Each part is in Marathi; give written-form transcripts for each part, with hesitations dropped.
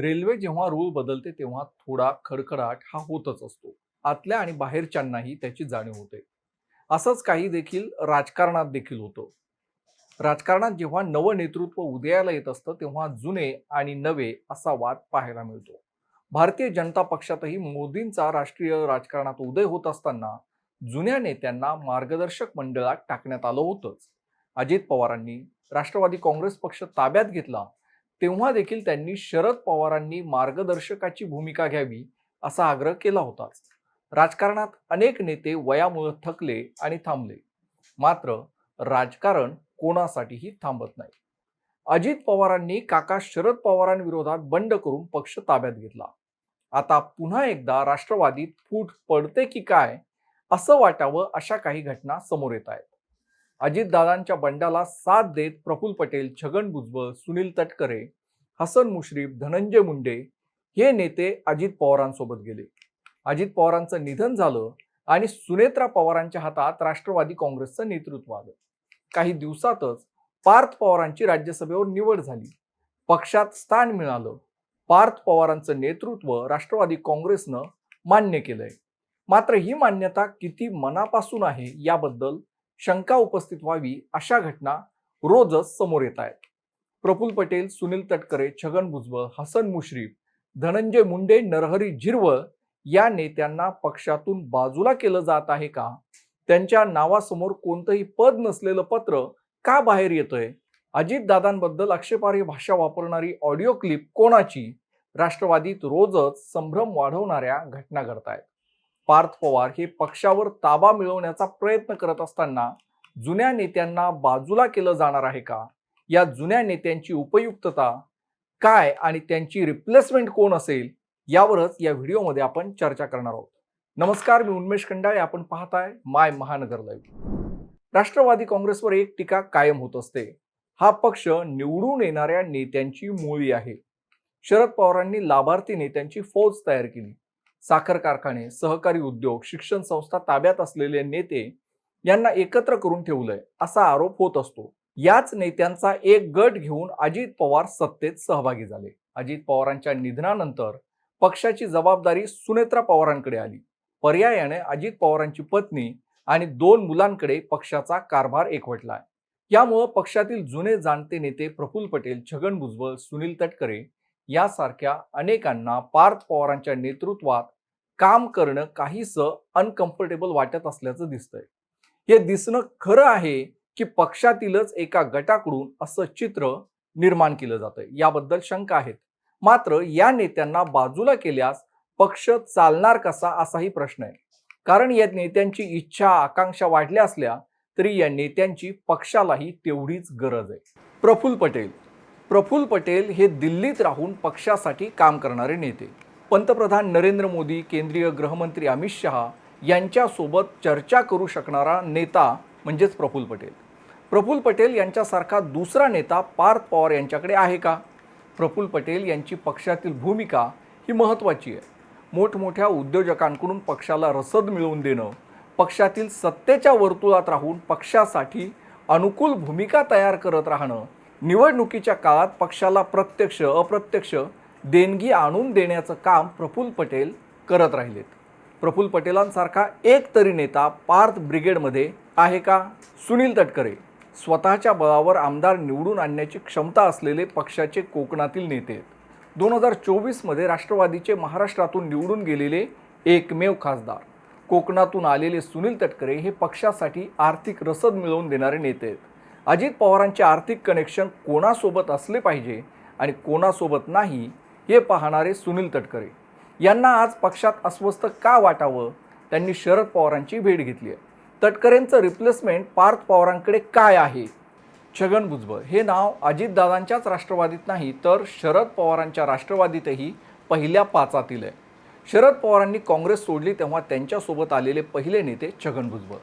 रेल्वे जेव्हा रूळ बदलते तेव्हा थोडा खडखडाट हा होतच असतो. आतल्या आणि बाहेरच्यांनाही त्याची जाणीव होते. असंच काही देखील राजकारणात देखील होतं. राजकारणात जेव्हा नवं नेतृत्व उदयाला येत असतं तेव्हा जुने आणि नवे असा वाद पाहायला मिळतो. भारतीय जनता पक्षातही मोदींचा राष्ट्रीय राजकारणात उदय होत असताना जुन्या नेत्यांना मार्गदर्शक मंडळात टाकण्यात आलं होतंच. अजित पवारांनी राष्ट्रवादी काँग्रेस पक्ष ताब्यात घेतला तेव्हा देखील त्यांनी शरद पवारांनी मार्गदर्शकाची भूमिका घ्यावी असा आग्रह केला होताच. राजकारणात अनेक नेते वयामुळे थकले आणि थांबले, मात्र राजकारण कोणासाठीही थांबत नाही. अजित पवारांनी काका शरद पवारांविरोधात बंड करून पक्ष ताब्यात घेतला. आता पुन्हा एकदा राष्ट्रवादीत फूट पडते की काय असं वाटावं अशा काही घटना समोर येत आहेत. अजितदादांच्या बंडाला साथ देत प्रफुल्ल पटेल, छगन भुजबळ, सुनील तटकरे, हसन मुश्रीफ, धनंजय मुंडे हे नेते अजित पवारांसोबत गेले. अजित पवारांचं निधन झालं आणि सुनेत्रा पवारांच्या हातात राष्ट्रवादी काँग्रेसचं नेतृत्व आलं. काही दिवसातच पार्थ पवारांची राज्यसभेवर निवड झाली. पक्षात स्थान मिळालं. पार्थ पवारांचं नेतृत्व राष्ट्रवादी काँग्रेसनं मान्य केलंय. मात्र ही मान्यता किती मनापासून आहे याबद्दल शंका उपस्थित व्हावी अशा घटना रोजच समोर येत आहेत. प्रफुल्ल पटेल, सुनील तटकरे, छगन भुजबळ, हसन मुश्रीफ, धनंजय मुंडे, नरहरी झिरवळ या नेत्यांना पक्षातून बाजूला केलं जात आहे का? त्यांच्या नावासमोर कोणतंही पद नसलेलं पत्र का बाहेर येतंय? अजितदादांबद्दल आक्षेपार्ह भाषा वापरणारी ऑडिओ क्लिप कोणाची? राष्ट्रवादीत रोजच संभ्रम वाढवणाऱ्या घटना घडतायत. पार्थ पवार हे पक्षावर ताबा मिळवण्याचा प्रयत्न करत असताना जुन्या नेत्यांना बाजूला केलं जाणार आहे का? या जुन्या नेत्यांची उपयुक्तता काय आणि त्यांची रिप्लेसमेंट कोण असेल यावरच या व्हिडिओमध्ये आपण चर्चा करणार आहोत. नमस्कार, मी उन्मेष खंडाळे. आपण पाहताय माय महानगर लाईव्ह. राष्ट्रवादी काँग्रेसवर एक टीका कायम होत असते. हा पक्ष निवडून येणाऱ्या नेत्यांची मुळी आहे. शरद पवारांनी लाभार्थी नेत्यांची फौज तयार केली. साखर कारखाने, सहकारी उद्योग, शिक्षण संस्था ताब्यात असलेले नेते यांना एकत्र करून ठेवलंय असा आरोप होत असतो. याच नेत्यांचा एक गट घेऊन अजित पवार सत्तेत सहभागी झाले. अजित पवारांच्या निधनानंतर पक्षाची जबाबदारी सुनेत्रा पवारांकडे आली. पर्यायाने अजित पवारांची पत्नी आणि 2 मुलांकडे पक्षाचा कारभार एकवटलाय. यामुळे पक्षातील जुने जाणते नेते प्रफुल्ल पटेल, छगन भुजबळ, सुनील तटकरे यासारख्या अनेकांना पार्थ पवारांच्या नेतृत्वात काम करणं काहीसं अनकम्फर्टेबल वाटत असल्याचं दिसतंय. हे दिसणं खरं आहे की पक्षातीलच एका गटाकडून असं चित्र निर्माण केलं जातंय याबद्दल शंका आहेत. मात्र या नेत्यांना बाजूला केल्यास पक्ष चालणार कसा असाही प्रश्न आहे. कारण या नेत्यांची इच्छा, आकांक्षा वाढल्या असल्या तरी या नेत्यांची पक्षालाही तेवढीच गरज आहे. प्रफुल्ल पटेल हे दिल्लीत राहून पक्षासाठी काम करणारे नेते. पंतप्रधान नरेंद्र मोदी, केंद्रीय गृहमंत्री अमित शहा यांच्यासोबत चर्चा करू शकणारा नेता म्हणजेच प्रफुल्ल पटेल. प्रफुल्ल पटेल यांच्यासारखा दुसरा नेता पार्थ पवार यांच्याकडे आहे का? प्रफुल्ल पटेल यांची पक्षातील भूमिका ही महत्त्वाची आहे. मोठमोठ्या उद्योजकांकडून पक्षाला रसद मिळवून देणं, पक्षातील सत्तेच्या वर्तुळात राहून पक्षासाठी अनुकूल भूमिका तयार करत राहणं, निवडणुकीच्या काळात पक्षाला प्रत्यक्ष अप्रत्यक्ष देणगी आणून देण्याचं काम प्रफुल्ल पटेल करत राहिलेत. प्रफुल्ल पटेलांसारखा एक तरी नेता पार्थ ब्रिगेडमध्ये आहे का? सुनील तटकरे स्वतःच्या बळावर आमदार निवडून आणण्याची क्षमता असलेले पक्षाचे कोकणातील नेते आहेत. 2024 मध्ये राष्ट्रवादीचे महाराष्ट्रातून निवडून गेलेले एकमेव खासदार. कोकणातून आलेले सुनील तटकरे हे पक्षासाठी आर्थिक रसद मिळवून देणारे नेते आहेत. अजित पवारांचे आर्थिक कनेक्शन कोणासोबत असले पाहिजे आणि कोणासोबत नाही हे पाहणारे सुनील तटकरे यांना आज पक्षात अस्वस्थ का वाटावं? त्यांनी शरद पवारांची भेट घेतली आहे. तटकरेंचं रिप्लेसमेंट पार्थ पवारांकडे काय आहे? छगन भुजबळ हे नाव अजितदादांच्याच राष्ट्रवादीत नाही तर शरद पवारांच्या राष्ट्रवादीतही पहिल्या 5 आहे. शरद पवारांनी काँग्रेस सोडली तेव्हा त्यांच्यासोबत आलेले पहिले नेते छगन भुजबळ.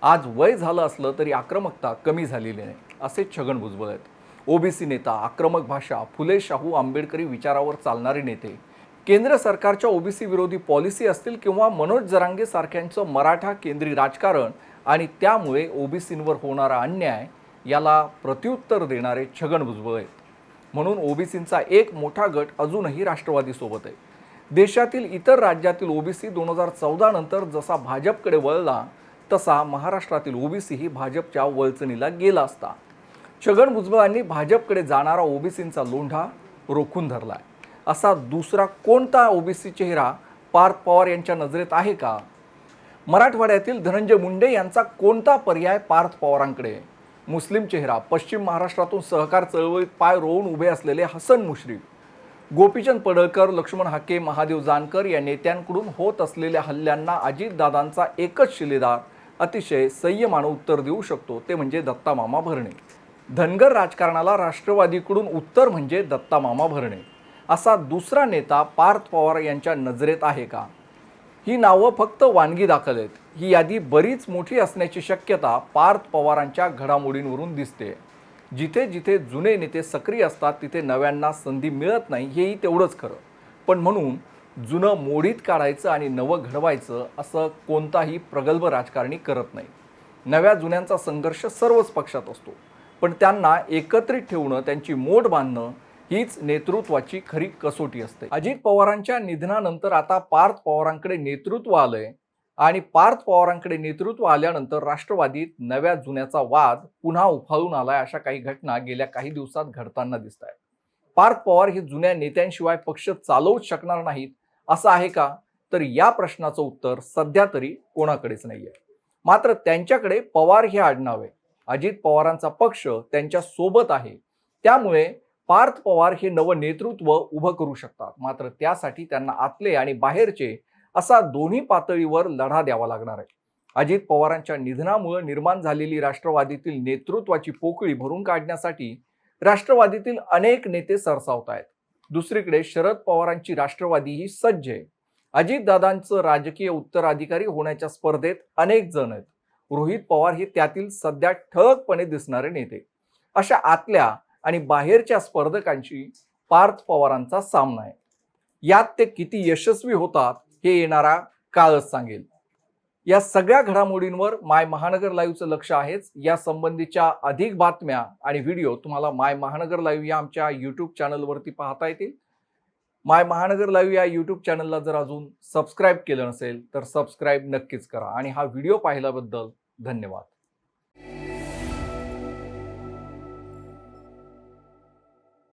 आज वय झालं असलं तरी आक्रमकता कमी झालेली नाही असे छगन भुजबळ आहेत. ओबीसी नेता, आक्रमक भाषा, फुले शाहू आंबेडकरी विचारावर चालणारे नेते. केंद्र सरकारच्या ओबीसी विरोधी पॉलिसी असतील किंवा मनोज जरांगे सारख्यांचं मराठा केंद्री राजकारण आणि त्यामुळे ओबीसींवर होणारा अन्याय याला प्रत्युत्तर देणारे छगन भुजबळ आहेत. म्हणून ओबीसींचा एक मोठा गट अजूनही राष्ट्रवादी सोबत आहे. देशातील इतर राज्यातील ओबीसी 2014 नंतर जसा भाजपकडे वळला तसा महाराष्ट्रातील ओबीसीही भाजपच्या वळचणीला गेला असता. छगन भुजबळांनी भाजपकडे जाणारा ओबीसींचा लोंढा रोखून धरलाय. असा दुसरा कोणता ओबीसी चेहरा पार्थ पवार यांच्या नजरेत आहे का? मराठवाड्यातील धनंजय मुंडे यांचा कोणता पर्याय पार्थ पवारांकडे? मुस्लिम चेहरा, पश्चिम महाराष्ट्रातून सहकार चळवळीत पाय रोवून उभे असलेले हसन मुश्रीफ, गोपीचंद पडळकर, लक्ष्मण हाके, महादेव जानकर या नेत्यांकडून होत असलेल्या हल्ल्यांना अजितदादांचा एकच शिलेदार अतिशय संयमानं उत्तर देऊ शकतो, ते म्हणजे दत्तामामा भरणे. धनगर राजकारणाला राष्ट्रवादीकडून उत्तर म्हणजे दत्तामामा भरणे. असा दुसरा नेता पार्थ पवार यांच्या नजरेत आहे का? ही नावं फक्त वानगी दाखल आहेत. ही यादी बरीच मोठी असण्याची शक्यता पार्थ पवारांच्या घडामोडींवरून दिसते. जिथे जिथे जुने नेते सक्रिय असतात तिथे नव्यांना संधी मिळत नाही, हेही तेवढंच खरं. पण म्हणून जुनं मोडीत काढायचं आणि नवं घडवायचं असं कोणताही प्रगल्भ राजकारणी करत नाही. नव्या जुन्यांचा संघर्ष सर्वच पक्षात असतो, पण त्यांना एकत्रित ठेवणं, त्यांची मोड बांधणं हीच नेतृत्वाची खरी कसोटी असते. अजित पवारांच्या निधनानंतर आता पार्थ पवारांकडे नेतृत्व आलंय आणि पार्थ पवारांकडे नेतृत्व आल्यानंतर राष्ट्रवादीत नव्या जुन्याचा वाद पुन्हा उफाळून आलाय. अशा काही घटना गेल्या काही दिवसात घडताना दिसत आहेत. पार्थ पवार हे जुन्या नेत्यांशिवाय पक्ष चालवूच शकणार नाहीत असं आहे का? तर या प्रश्नाचं उत्तर सध्या तरी कोणाकडेच नाहीये. मात्र त्यांच्याकडे पवार हे आडनाव आहे. अजित पवारांचा पक्ष त्यांच्या सोबत आहे, त्यामुळे पार्थ पवार हे नवं नेतृत्व उभं करू शकतात. मात्र त्यासाठी त्यांना आतले आणि बाहेरचे असा दोन्ही पातळीवर लढा द्यावा लागणार आहे. अजित पवारांच्या निधनामुळे निर्माण झालेली राष्ट्रवादीतील नेतृत्वाची पोकळी भरून काढण्यासाठी राष्ट्रवादीतील अनेक नेते सरसावत आहेत. दुसरीकडे शरद पवारांची राष्ट्रवादीही सज्ज आहे. अजितदादांचं राजकीय उत्तराधिकारी होण्याच्या स्पर्धेत अनेक जण आहेत. रोहित पवार हे त्यातील सध्या ठळकपणे दिसणारे नेते. अशा आतल्या आणि बाहेरच्या स्पर्धकांशी पार्थ पवारांचा सामना आहे. यात ते किती यशस्वी होतात हे येणारा काळच सांगेल. या सगळ्या घडामोडींवर माय महानगर लाईव्हचं लक्ष आहेच. या संबंधीच्या अधिक बातम्या आणि व्हिडिओ तुम्हाला माय महानगर लाईव्ह या आमच्या यूट्यूब चॅनलवरती पाहता येतील. माय महानगर लाईव्ह या यूट्यूब चॅनलला जर अजून सबस्क्राईब केलं नसेल तर सबस्क्राईब नक्कीच करा आणि हा व्हिडिओ पाहिल्याबद्दल धन्यवाद.